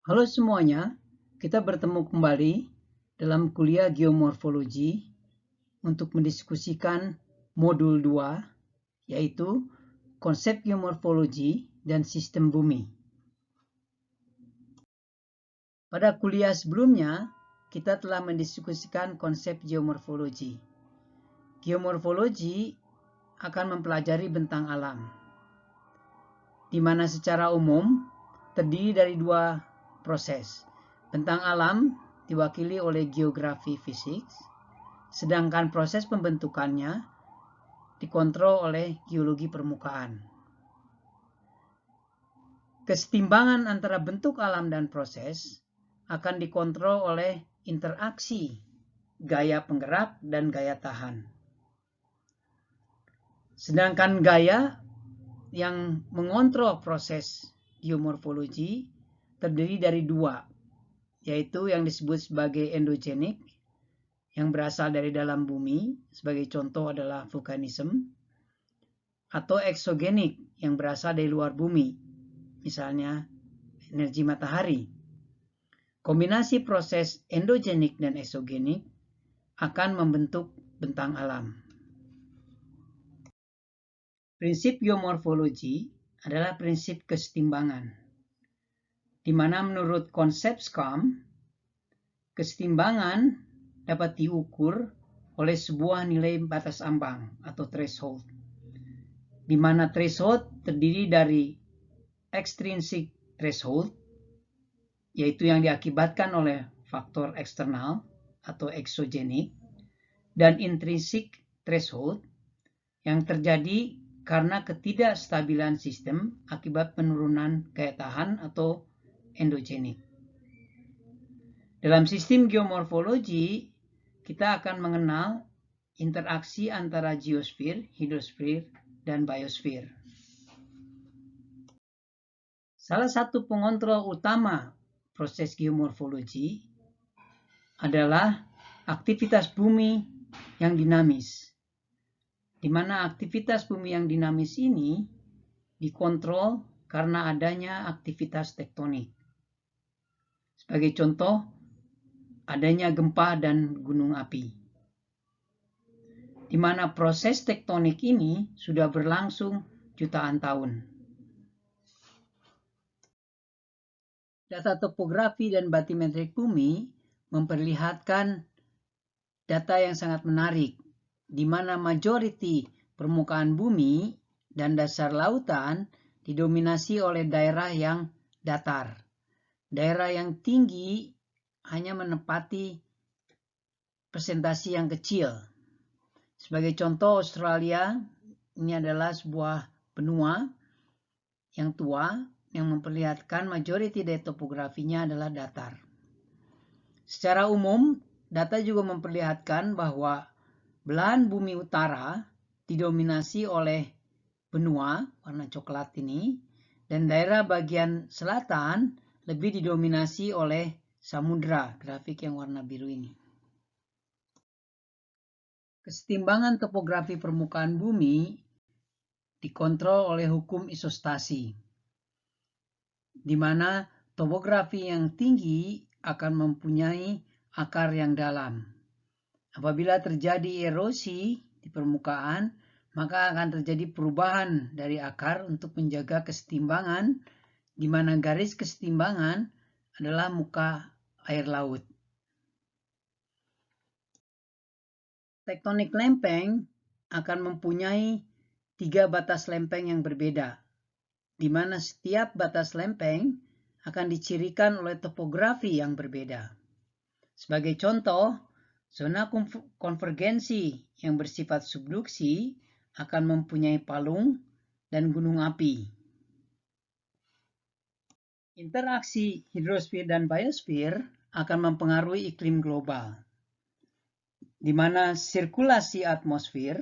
Halo semuanya, kita bertemu kembali dalam kuliah geomorfologi untuk mendiskusikan modul 2, yaitu konsep geomorfologi dan sistem bumi. Pada kuliah sebelumnya, kita telah mendiskusikan konsep geomorfologi. Geomorfologi akan mempelajari bentang alam, di mana secara umum terdiri dari dua proses. Bentang alam diwakili oleh geografi fisik, sedangkan proses pembentukannya dikontrol oleh geologi permukaan. Kesetimbangan antara bentuk alam dan proses akan dikontrol oleh interaksi gaya penggerak dan gaya tahan. Sedangkan gaya yang mengontrol proses geomorfologi terdiri dari dua, yaitu yang disebut sebagai endogenik, yang berasal dari dalam bumi, sebagai contoh adalah vulkanisme, atau eksogenik, yang berasal dari luar bumi, misalnya energi matahari. Kombinasi proses endogenik dan eksogenik akan membentuk bentang alam. Prinsip geomorfologi adalah prinsip kesetimbangan, di mana menurut konsep SCOM, kesetimbangan dapat diukur oleh sebuah nilai batas ambang atau threshold, di mana threshold terdiri dari extrinsic threshold, yaitu yang diakibatkan oleh faktor eksternal atau exogenik, dan intrinsic threshold yang terjadi karena ketidakstabilan sistem akibat penurunan gaya tahan atau endogenik. Dalam sistem geomorfologi, kita akan mengenal interaksi antara geosfer, hidrosfer, dan biosfer. Salah satu pengontrol utama proses geomorfologi adalah aktivitas bumi yang dinamis, di mana aktivitas bumi yang dinamis ini dikontrol karena adanya aktivitas tektonik. Sebagai contoh, adanya gempa dan gunung api, di mana proses tektonik ini sudah berlangsung jutaan tahun. Data topografi dan batimetrik bumi memperlihatkan data yang sangat menarik, di mana majoriti permukaan bumi dan dasar lautan didominasi oleh daerah yang datar. Daerah yang tinggi hanya menempati persentase yang kecil. Sebagai contoh, Australia ini adalah sebuah benua yang tua yang memperlihatkan majoriti dari topografinya adalah datar. Secara umum, data juga memperlihatkan bahwa belahan bumi utara didominasi oleh benua warna coklat ini, dan daerah bagian selatan lebih didominasi oleh samudra, grafik yang warna biru ini. Kesetimbangan topografi permukaan bumi dikontrol oleh hukum isostasi, di mana topografi yang tinggi akan mempunyai akar yang dalam. Apabila terjadi erosi di permukaan, maka akan terjadi perubahan dari akar untuk menjaga kesetimbangan, di mana garis kesetimbangan adalah muka air laut. Tektonik lempeng akan mempunyai 3 batas lempeng yang berbeda, di mana setiap batas lempeng akan dicirikan oleh topografi yang berbeda. Sebagai contoh, zona konvergensi yang bersifat subduksi akan mempunyai palung dan gunung api. Interaksi hidrosfer dan biosfer akan mempengaruhi iklim global, di mana sirkulasi atmosfer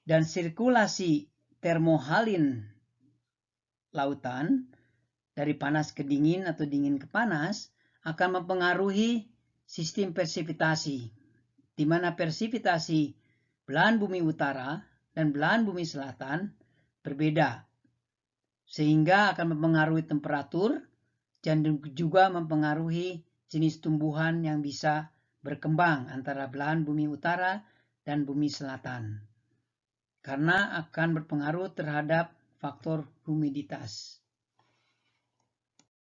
dan sirkulasi termohalin lautan dari panas ke dingin atau dingin ke panas akan mempengaruhi sistem persipitasi, di mana persipitasi belahan bumi utara dan belahan bumi selatan berbeda, sehingga akan mempengaruhi temperatur, dan juga mempengaruhi jenis tumbuhan yang bisa berkembang antara belahan bumi utara dan bumi selatan. Karena akan berpengaruh terhadap faktor humiditas.